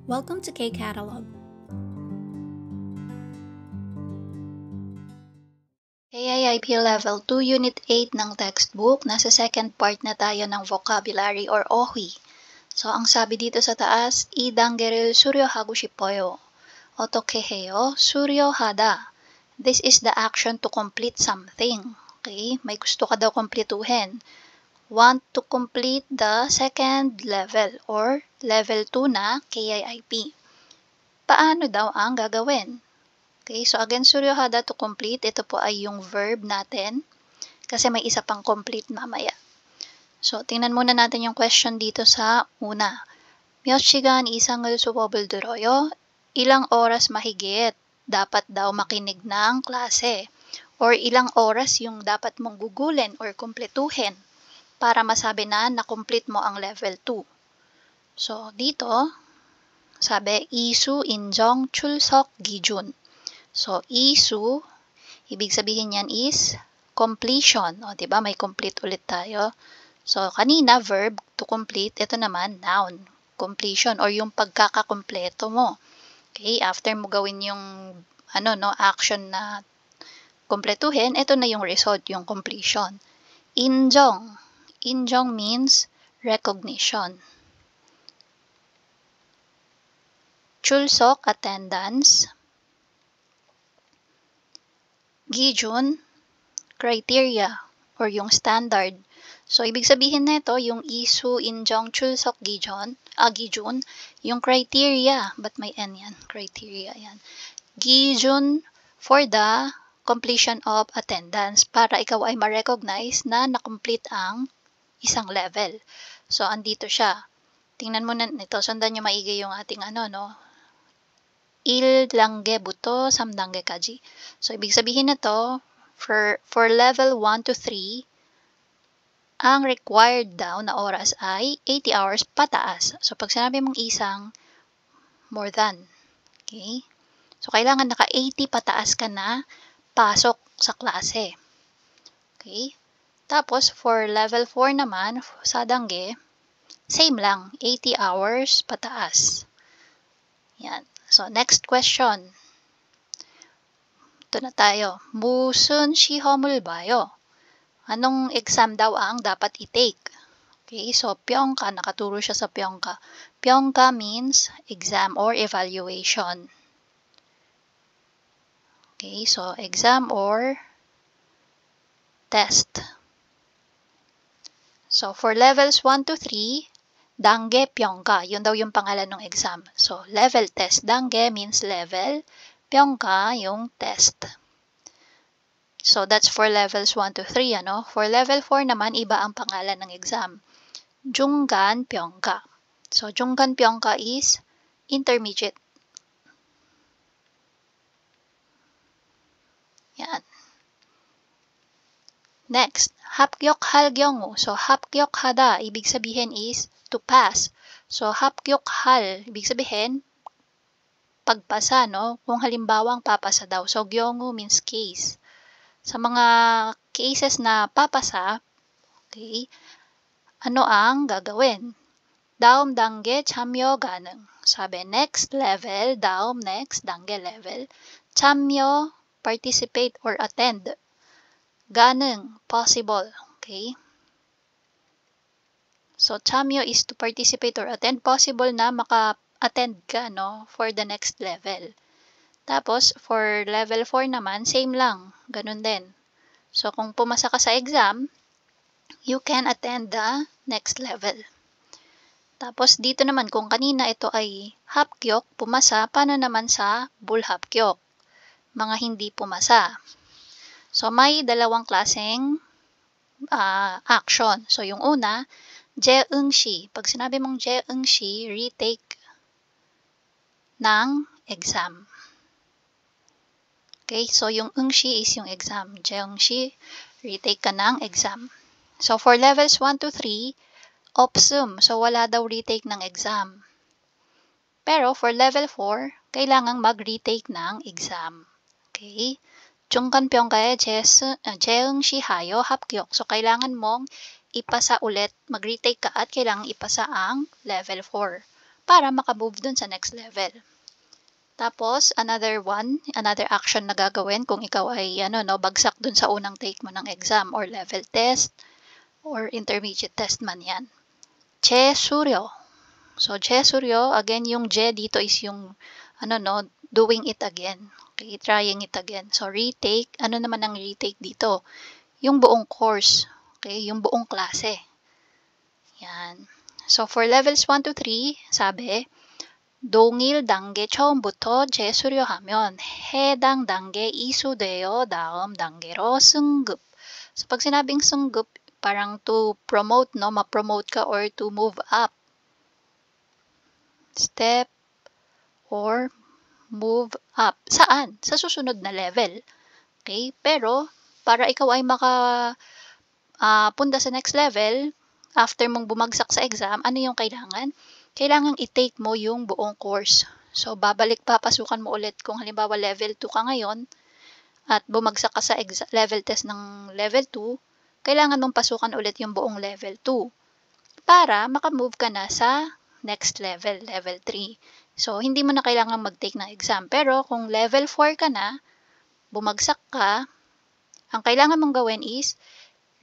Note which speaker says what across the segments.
Speaker 1: Welcome to K-Catalog.
Speaker 2: KIIP Level 2 Unit 8 ng textbook, nasa second part na tayo ng vocabulary or ohi. So, ang sabi dito sa taas, 이 단계를 수료하고 싶어요. 어떻게 해요? 수료하다. This is the action to complete something. Okay? May gusto ka daw kumpletuhin. Want to complete the second level or level 2 na KIIP. Paano daw ang gagawin? Okay, so again, suryohada to complete. Ito po ay yung verb natin kasi may isa pang complete mamaya. So, tingnan muna natin yung question dito sa una. 몇 시간 이상을 수업을 들어요? Ilang oras mahigit dapat daw makinig ng klase? Or ilang oras yung dapat mong gugulin or kumpletuhin para masabi na na-complete mo ang level 2? So, dito, sabi, 이수 인정 출석 기준. So, isu, ibig sabihin yan is completion. O, diba? May complete ulit tayo. So, kanina, verb to complete. Ito naman, noun. Completion or yung pagkakakompleto mo. Okay? After mo gawin yung action na kompletuhin, ito na yung result, yung completion. 인정. 인정 means recognition. 출석, attendance. 기준, criteria, or yung standard. So, ibig sabihin nito, yung isu, injong, chulsok, gijun, yung criteria. Ba't may N yan? Criteria yan. Gijun for the completion of attendance para ikaw ay ma-recognize na na-complete ang isang level. So, andito siya. Tingnan mo na nito. Sundan nyo maigi yung ating 1단계부터 3단계까지. So, ibig sabihin na to, for level 1 to 3, ang required daw na oras ay 80 hours pataas. So, pag sinabi mong isang, more than. Okay? So, kailangan naka 80 pataas ka na pasok sa klase. Okay? Tapos, for level 4 naman, sa dangge, same lang, 80 hours pataas. Yan. So, next question. Ito na tayo. 무슨 시험을 봐요? Anong exam daw ang dapat i-take? Okay, so 평가, nakaturo siya sa 평가. 평가 means exam or evaluation. Okay, so exam or test. So, for levels 1 to 3, 단계 평가. Yun daw yung pangalan ng exam. So, level test. 단계 means level. 평가 yung test. So, that's for levels 1 to 3, For level 4 naman, iba ang pangalan ng exam. 중간 평가. So, 중간 평가 is intermediate. Yan. Next, 합격할 경우. So, 합격하다, ibig sabihin is to pass. So, 합격할, ibig sabihin, pagpasa, Kung halimbawang papasa daw. So, 경우 means case. Sa mga cases na papasa, okay, ano ang gagawin? 다음 단계 참여 가능. Sabi, next level, 다음 next, 단계 level. 참여, participate or attend. 가능, possible. Okay? So, 참여 is to participate or attend. Possible na maka-attend ka, for the next level. Tapos, for level 4 naman, same lang. Ganun din. So, kung pumasa ka sa exam, you can attend the next level. Tapos, dito naman, kung kanina ito ay 합격, pumasa, paano naman sa 불합격? Mga hindi pumasa. So, may dalawang klaseng action. So, yung una, 재응시. Pag sinabi mong 재응시, retake ng exam. Okay, so yung 응시 is yung exam. 재응시, retake ka ng exam. So, for levels 1 to 3, 없음. So, wala daw retake ng exam. Pero, for level 4, kailangang mag-retake ng exam. Okay? 중간평가에 재응시하여 합격. So, kailangan mong ipasa ulit, mag-retake ka at kailangang ipasa ang level 4 para makamove dun sa next level. Tapos, another action na gagawin kung ikaw ay bagsak dun sa unang take mo ng exam or level test or intermediate test man yan. 재수료. So, 재수료, again, yung je dito is yung doing it again. Okay, trying it again. So, retake, ano naman ang retake dito? Yung buong course. Okay, yung buong klase. Yan. So, for levels 1 to 3, sabi, 동일 단계 처음부터 재수료하면 해당 단계 이수되어 다음 단계로 승급. So, pag sinabing 승급, parang to promote, ma-promote ka or to move up. Step or move up. Saan? Sa susunod na level. Okay? Pero, para ikaw ay punta sa next level, after mong bumagsak sa exam, ano yung kailangan? Kailangan i-take mo yung buong course. So, papasukan mo ulit kung halimbawa level 2 ka ngayon at bumagsak ka sa level test ng level 2, kailangan mong pasukan ulit yung buong level 2 para makamove ka na sa next level, level 3. So, hindi mo na kailangan mag-take ng exam. Pero, kung level 4 ka na, bumagsak ka, ang kailangan mong gawin is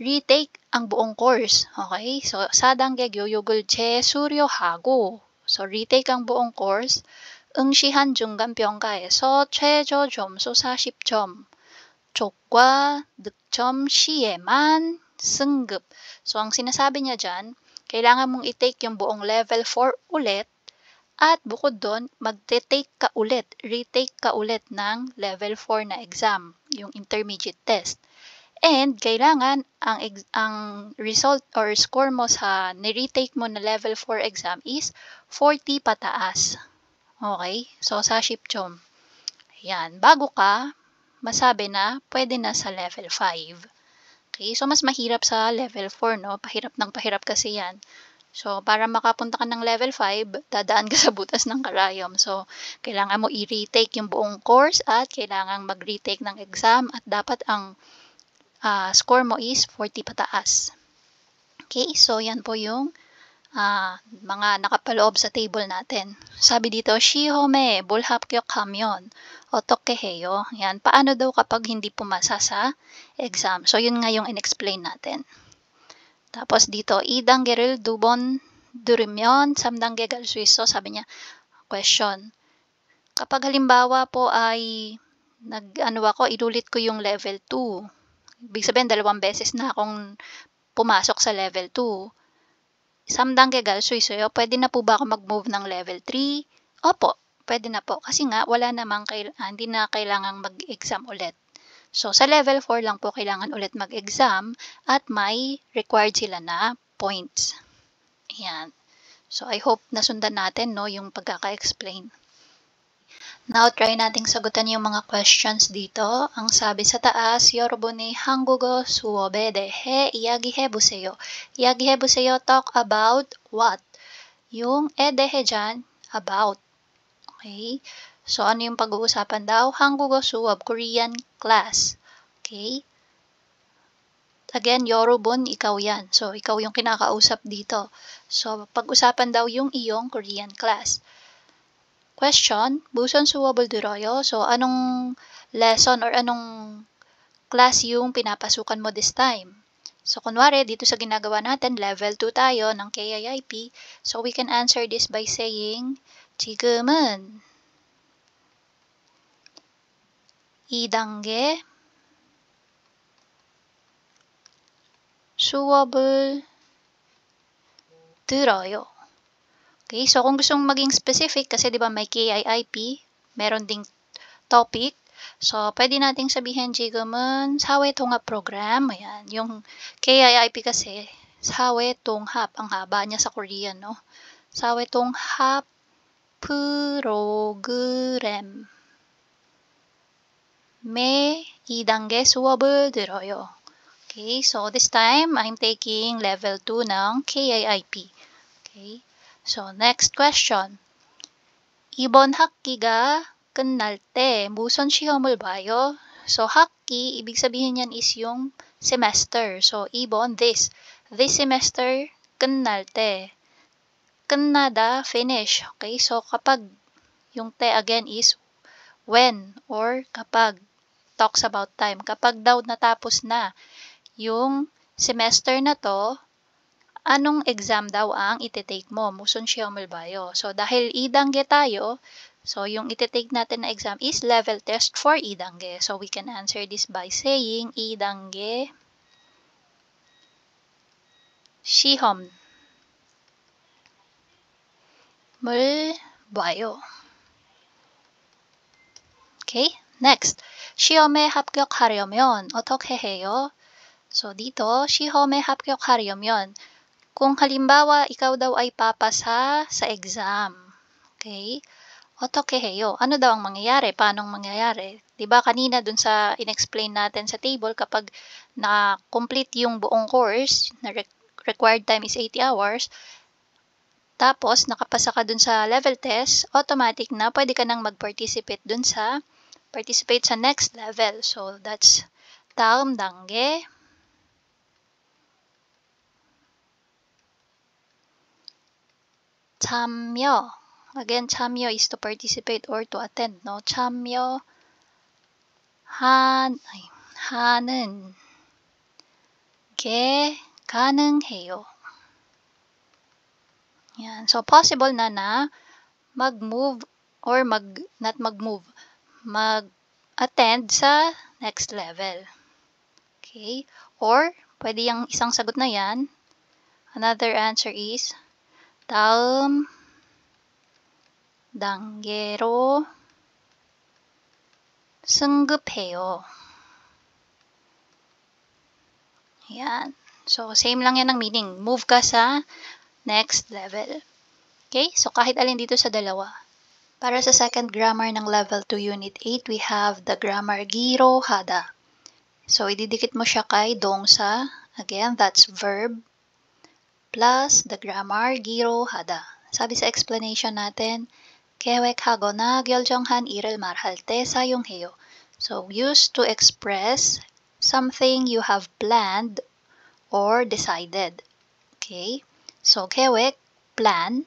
Speaker 2: retake ang buong course. Okay? So, 4단계 교육을 재수료하고, so retake ang buong course, 응시한 중간 평가에서 최저 점수 40점, 족과 득점 시에만 승급. So, ang sinasabi niya dyan, kailangan mong i-take yung buong level 4 ulit, at bukod doon, retake ka ulit ng level 4 na exam, yung intermediate test. And kailangan ang result or score mo sa ni-retake mo na level 4 exam is 40 pataas. Okay? So, 40점. Ayan. Bago ka masabi na pwede na sa level 5. Okay? So, mas mahirap sa level 4, no? Pahirap ng pahirap kasi yan. So, para makapunta ka ng level 5, dadaan ka sa butas ng karayom. So, kailangan mo i-retake yung buong course at kailangan mag-retake ng exam at dapat ang score mo is 40 pataas. Okay, so yan po yung mga nakapaloob sa table natin. Sabi dito, 시험에 못 합격하면 어떻게 해요? Yan, paano daw kapag hindi pumasa sa exam? So yun nga yung in-explain natin. Tapos dito, 2단계를 2번 들으면 3단계 갈 수 있어. Sabi niya, question. Kapag halimbawa po ay inulit ko yung level 2. Ibig sabihin, 2 beses na akong pumasok sa level 2. 3단계 갈 수 있어요. Pwede na po ba ako mag-move ng level 3? Opo, pwede na po. Kasi nga, hindi na kailangang mag-exam ulit. So, sa level 4 lang po kailangan ulit mag-exam at may required sila na points. Ayan. So, I hope nasundan natin yung pagkaka-explain. Now, try nating sagutan yung mga questions dito. Ang sabi sa taas, 여러분의 한국어 수업에 대해 이야기해보세요. 이야기해보세요, talk about what? Yung 대해 dyan, about. Okay? So, ano yung pag-uusapan daw? 한국어 수업, Korean class. Okay? Again, 여러분, ikaw yan. So, ikaw yung kinakausap dito. So, pag-usapan daw yung iyong Korean class. Question, 무슨 수업을 들어요? So, anong lesson or anong class yung pinapasukan mo this time? So, kunwari, dito sa ginagawa natin, level 2 tayo ng KIIP. So, we can answer this by saying, 지금은 2단계 수업을 들어요. Okay, so kung gusto mong maging specific, kasi di ba may KIIP, meron ding topic. So, pwede nating sabihin, 지금은 사회통합 program. Ayan, yung KIIP kasi, 사회통합, ang haba niya sa Korean, no? 사회통합 프로그램. 매 2단계 수업을 들어요. Okay, so this time, I'm taking level 2 ng KIIP. Okay. So, next question. 이번 학기가 끝날 때 무슨 시험을 봐요? So, 학기, ibig sabihin yan is yung semester. So, 이번, this semester, 끝날 때. 끝나다, finish. Okay, so kapag yung te again is when or kapag talks about time. Kapag daw natapos na yung semester na to, anong exam daw ang iti-take mo? Musun siyomul bayo. So dahil idangge tayo, so yung iti-take natin na exam is level test for idangge. So we can answer this by saying idangge 시험 물 봐요. Okay, next. 시험에 합격하려면 어떻게 해요? So dito, 시험에 합격하려면 kung halimbawa ikaw daw ay papasa sa exam. Okay? 어떻게 해요? Ano daw ang mangyayari? Paanong mangyayari? 'Di ba kanina dun sa inexplain natin sa table kapag na-complete yung buong course, na required time is 80 hours, tapos nakapasa ka dun sa level test, automatic na pwede ka nang mag-participate dun sa next level. So that's 다음 단계. 참여. Again, 참여 is to participate or to attend, no? 하는 게 가능해요. Yan. So, possible na mag-move or not mag-move, mag-attend sa next level. Okay? Or, pwede yung isang sagot na yan. Another answer is, 다음 단계로 승급해요. Yan. So, same lang yan ang meaning. Move ka sa next level. Okay? So, kahit alin dito sa dalawa. Para sa second grammar ng level 2 unit 8, we have the grammar giro hada. So, ididikit mo siya kay dongsa. Again, that's verb. Plus the grammar giro hada. Sabi sa explanation natin, 계획하거나 결정한 일을 말할 때 사용해요. So, used to express something you have planned or decided. Okay? So, 계획, plan,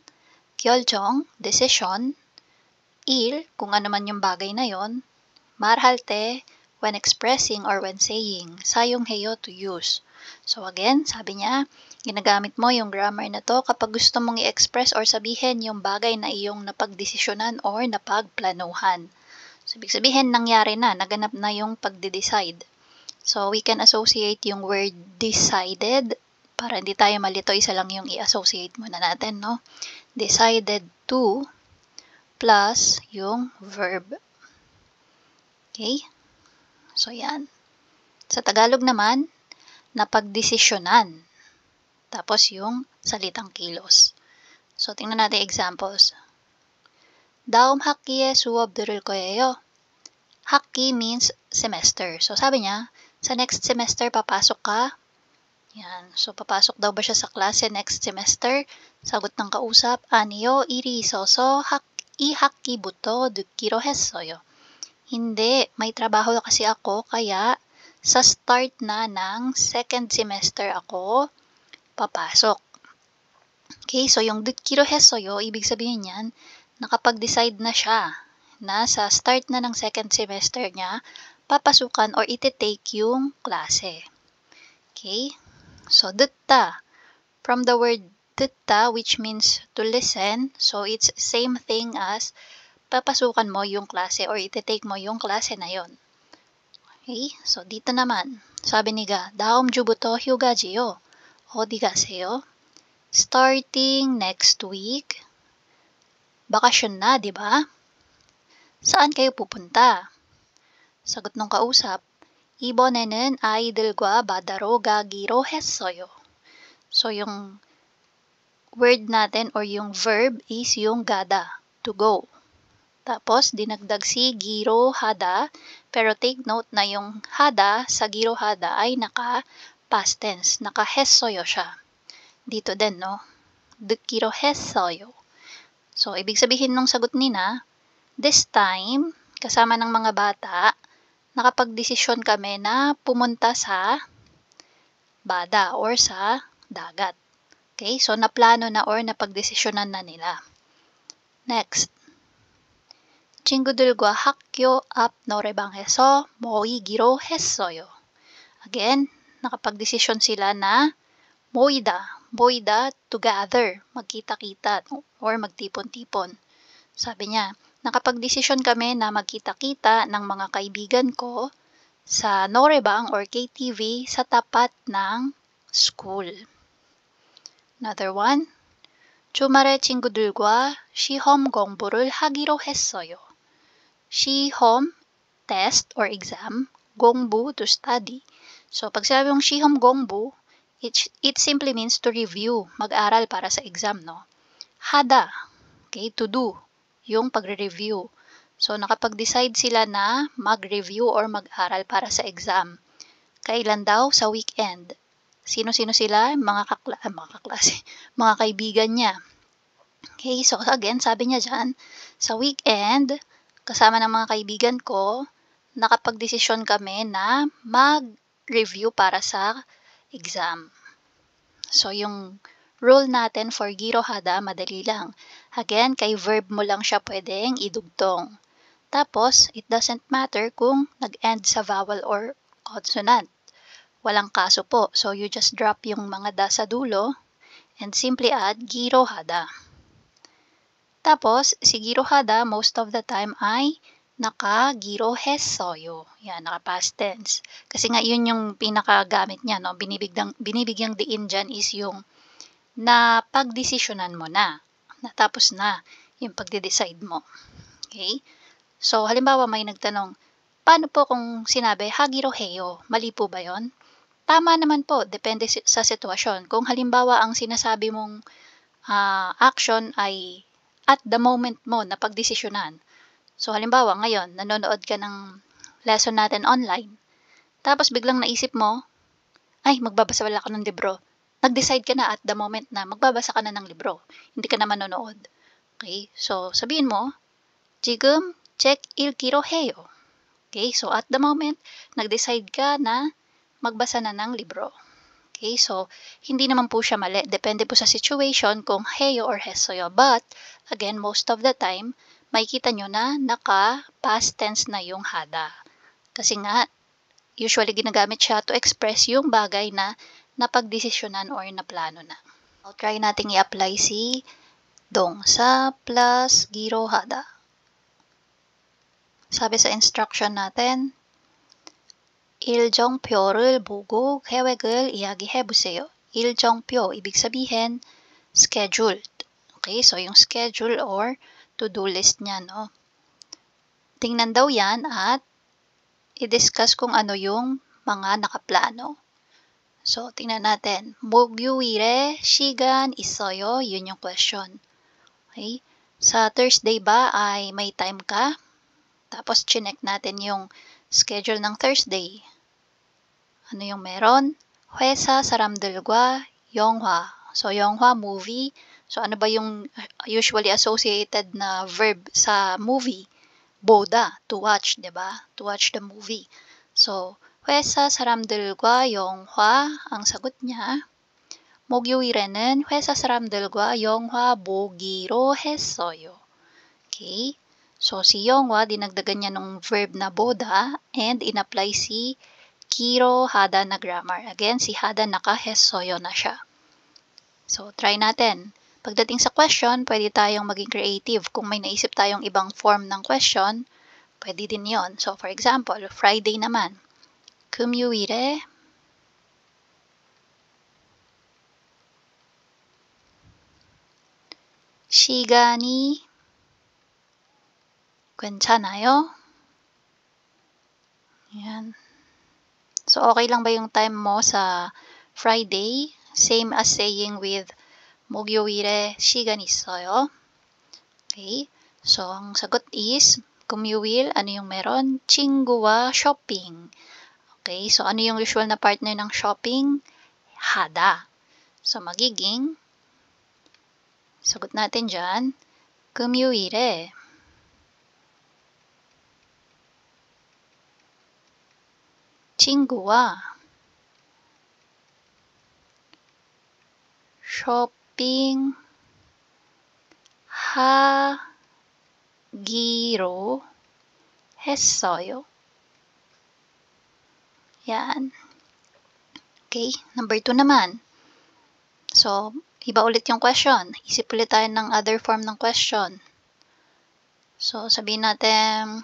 Speaker 2: 결정, decision, 일, kung ano man yung bagay na yon, 말할 때, when expressing or when saying, 사용해요, to use. So, again, sabi niya, ginagamit mo yung grammar na to kapag gusto mong i-express or sabihin yung bagay na iyong napagdesisyonan or napagplanuhan. So, ibig sabihin, nangyari na, naganap na yung pagde-decide. So, we can associate yung word decided. Para hindi tayo malito, isa lang yung i-associate muna natin, no? Decided to plus yung verb. Okay? So, yan. Sa Tagalog naman, napagdesisyonan. Tapos yung salitang kilos. So, tingnan natin examples. 다음 학기에 수업 들을 거예요. 학기 means semester. So, sabi niya, sa next semester papasok ka. Yan. So, papasok daw ba siya sa klase next semester? Sagot ng kausap, 아니요, 일이 있어서 이 학기부터 듣기로 했어요. Hindi, may trabaho kasi ako, kaya sa start na ng second semester ako papasok. Okay, so yung 듣기로 했어요, ibig sabihin niyan, nakapag-decide na siya na sa start na ng second semester niya, papasukan or iti-take yung klase. Okay, so 듣다, from the word 듣다, which means to listen, so it's same thing as papasukan mo yung klase or iti-take mo yung klase na yon. Okay, so dito naman, sabi ni Ga, 다음 주부터 휴가지요. 어디 가세요? Starting next week, bakasyon na, di ba? Saan kayo pupunta? Sagot ng kausap, 이번에는 아이들과 바다로 가기로 했어요. So, yung word natin or yung verb is yung gada, to go. Tapos, dinagdag si giro hada, pero take note na yung hada sa giro hada ay naka-past tense, naka-했어요 siya. Dito din, no? 듣기로 했어요. So, ibig sabihin nung sagot nina, this time, kasama ng mga bata, nakapagdesisyon kami na pumunta sa bada or sa dagat. Okay, so naplano na or napagdesisyonan na nila. Next. 친구들과 학교 앞 노래방에서 모이기로 했어요. Again, nakapagdesisyon sila na moida to gather, magkita-kita or magtipon-tipon. Sabi niya, nakapagdesisyon kami na magkita-kita ng mga kaibigan ko sa norebang or KTV sa tapat ng school. Another one. 주말에 친구들과 시험 공부를 하기로 했어요. 시험, test or exam, 공부 to study. So, pag sabi mong 시험 공부, it simply means to review, mag-aral para sa exam, no? 하다, okay, to do, yung pagre-review. So, nakapag-decide sila na mag-review or mag-aral para sa exam. Kailan daw? Sa weekend. Sino-sino sila? Mga kaklase, mga kaibigan niya. Okay, so again, sabi niya dyan, sa weekend, kasama ng mga kaibigan ko, nakapagdesisyon kami na mag-review para sa exam. So, yung rule natin for girohada, madali lang. Again, kay verb mo lang siya pwedeng idugtong. Tapos, it doesn't matter kung nag-end sa vowel or consonant. Walang kaso po. So, you just drop yung mga da sa dulo and simply add girohada. Tapos, si girohada most of the time ay naka-girohessoyo. Yan, naka-past tense. Kasi nga yun yung pinakagamit niya, no? Binibigyang diin dyan is yung na pagdesisyonan mo na. Natapos na yung pagde-decide mo. Okay? So, halimbawa may nagtanong, paano po kung sinabi, hagiroheyo? Mali po ba yon? Tama naman po, depende sa sitwasyon. Kung halimbawa ang sinasabi mong action ay at the moment mo na pagdesisyonan. So halimbawa ngayon, nanonood ka ng lesson natin online. Tapos biglang naisip mo, ay magbabasa wala ka ng libro. Nag-decide ka na at the moment na magbabasa ka na ng libro. Hindi ka na manonood. Okay? So sabihin mo, 지금 책 읽기로 해요. Okay? So at the moment, nag-decide ka na magbasa na ng libro. Okay, so hindi naman po siya mali. Depende po sa situation kung heyo or hesoyo. But, again, most of the time, makikita nyo na naka-past tense na yung hada. Kasi nga, usually ginagamit siya to express yung bagay na napagdesisyonan or naplano na. I'll try nating i-apply si 동사 plus girohada. Sabi sa instruction natin, 일정표를 보고 계획을 이야기해보세요. 일정표, ibig sabihin, scheduled. Okay, so yung schedule or to-do list niya, no? Tingnan daw yan at i-discuss kung ano yung mga nakaplano. So, tingnan natin. 목요일에 시간 있어요? Yun yung question. Okay? Sa Thursday ba ay may time ka? Tapos, chinek natin yung schedule ng Thursday. Ano yung meron? 회사 사람들과 영화. So, 영화, movie. So, ano ba yung usually associated na verb sa movie? 보다, to watch, diba? To watch the movie. So, 회사 사람들과 영화, ang sagot niya, 목요일에는 회사 사람들과 영화 보기로 했어요. Okay? So, si 영화, dinagdagan niya ng verb na 보다 and in-apply si girohada na grammar. Again, si hada naka-hesoyo na siya. So, try natin. Pagdating sa question, pwede tayong maging creative. Kung may naisip tayong ibang form ng question, pwede din yon. So, for example, Friday naman. 금요일에 시간이 괜찮아요? Yan. So, okay lang ba yung time mo sa Friday? Same as saying with 목요일에 시간 있어요. Okay. So, ang sagot is, 금요일, ano yung meron? 친구와 shopping. Okay. So, ano yung usual na partner ng shopping? Hada. So, magiging, sagot natin dyan, 금요일에 친구와 쇼핑을 쇼핑 하기로 했어요. Yan. Okay, number 2 naman. So, iba ulit yung question. Isip ulit tayo ng other form ng question. So, sabihin natin,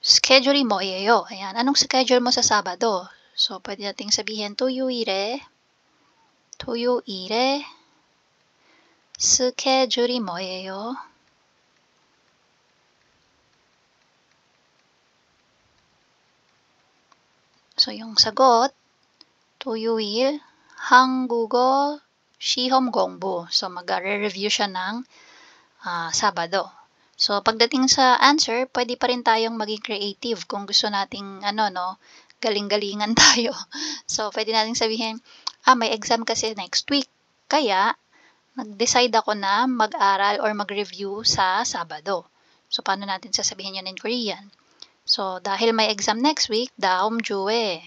Speaker 2: schedule 뭐예요? Ayan. Anong schedule mo sa Sabado? So, pwede nating sabihin, 토요일에 schedule 뭐예요? So, yung sagot, 토요일 한국어 시험 공부. So, mag-re-review siya ng Sabado. So, pagdating sa answer, pwede pa rin tayong maging creative kung gusto nating, galing-galingan tayo. So, pwede nating sabihin, may exam kasi next week. Kaya, nag-decide ako na mag-aral or mag-review sa Sabado. So, paano natin sasabihin yan in Korean? So, dahil may exam next week, daum juwe.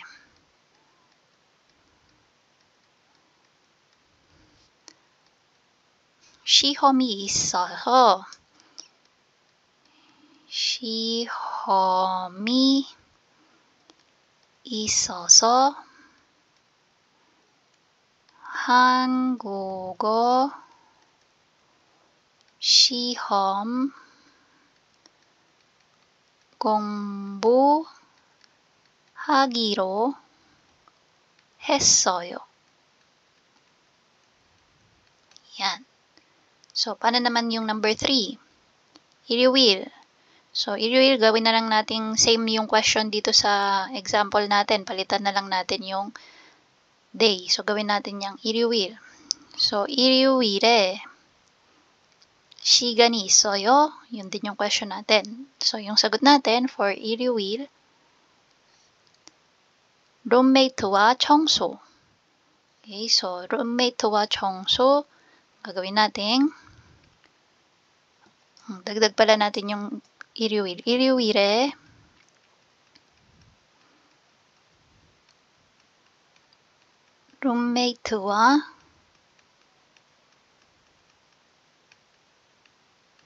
Speaker 2: 시험이 있어서 한국어 시험 공부하기로 했어요. Yan. So, paano naman yung number 3? 일요일. So, 일요일, gawin na lang nating same yung question dito sa example natin. Palitan na lang natin yung day. So, gawin natin yung 일요일. So, 일요일에 시간이 있어요? Yun din yung question natin. So, yung sagot natin for 일요일, roommate와 청소. Okay, so roommate와 청소, gagawin natin. Dagdag pala natin yung 일요일. 일요일에 roommate와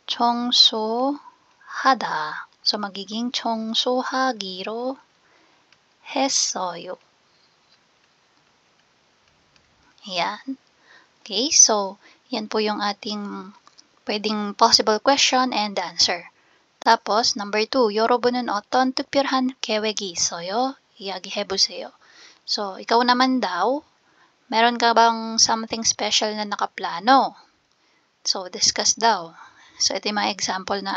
Speaker 2: 청소하다. So, magiging 청소하기로 했어요. Yan. Okay, so, yan po yung ating pwedeng possible question and answer. tapos, number 2, 여러분은 어떤 특별한 계획이 있어요? 이야기해보세요. So, ikaw naman daw, meron ka bang something special na nakaplano? So, discuss daw. So, ito yung mga example na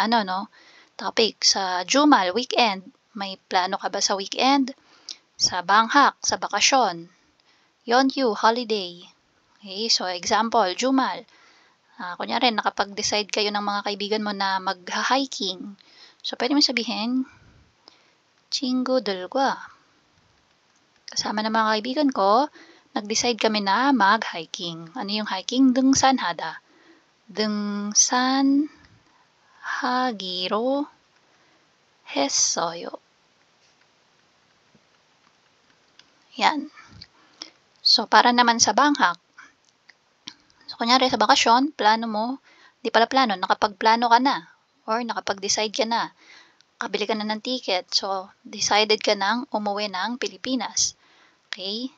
Speaker 2: topic. Sa Jumal, weekend, may plano ka ba sa weekend? Sa Banghak, sa bakasyon. Yeonju, holiday. Okay, so example, Jumal. Kunyari, nakapag-decide kayo ng mga kaibigan mo na mag-hiking. So, pwede mo sabihin, 친구들과 kasama ng mga kaibigan ko, nag-decide kami na mag-hiking. Ano yung hiking? 등산하다. 등산하기로 했어요. Yan. So, para naman sa Banghak. So, kunyari sa bakasyon, plano mo, di pala plano, nakapagplano ka na or nakapag-decide ka na. Kabili ka na ng ticket. So, decided ka nang umuwi ng Pilipinas. Okay?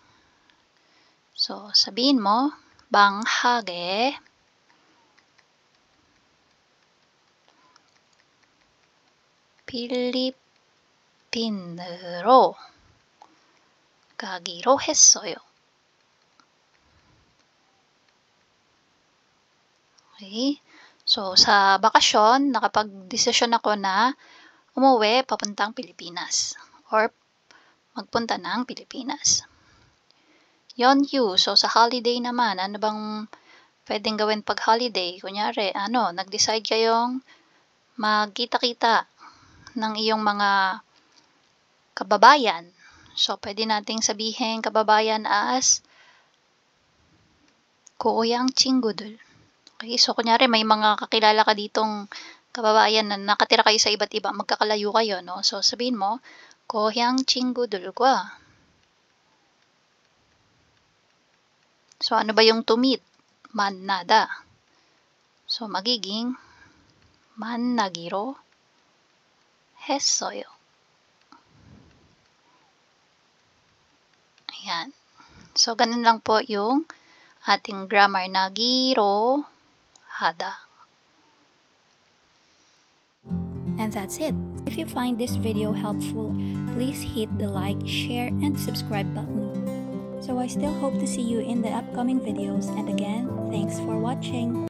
Speaker 2: So, sabihin mo, 방학에 필리핀으로 가기로 했어요. Okay? So, sa bakasyon, nakapag-desisyon ako na umuwi papuntang Pilipinas or magpunta ng Pilipinas. Yeonju, so sa holiday naman, ano bang pwedeng gawin pag holiday? Kunyari, nag-decide kayong magkita-kita ng iyong mga kababayan. So, pwede nating sabihin kababayan as 고향 친구들. Okay, so kunyari may mga kakilala ka ditong kababayan na nakatira kayo sa iba't iba, magkakalayo kayo, no? So, sabihin mo, 고향 친구들과 So, ano ba yung to meet? Mannada. So, magiging 만나기로 했어요. Ayan. So, ganun lang po yung ating grammar na giro hada.
Speaker 1: And that's it. If you find this video helpful, please hit the like, share, and subscribe button. So I still hope to see you in the upcoming videos, and again, thanks for watching.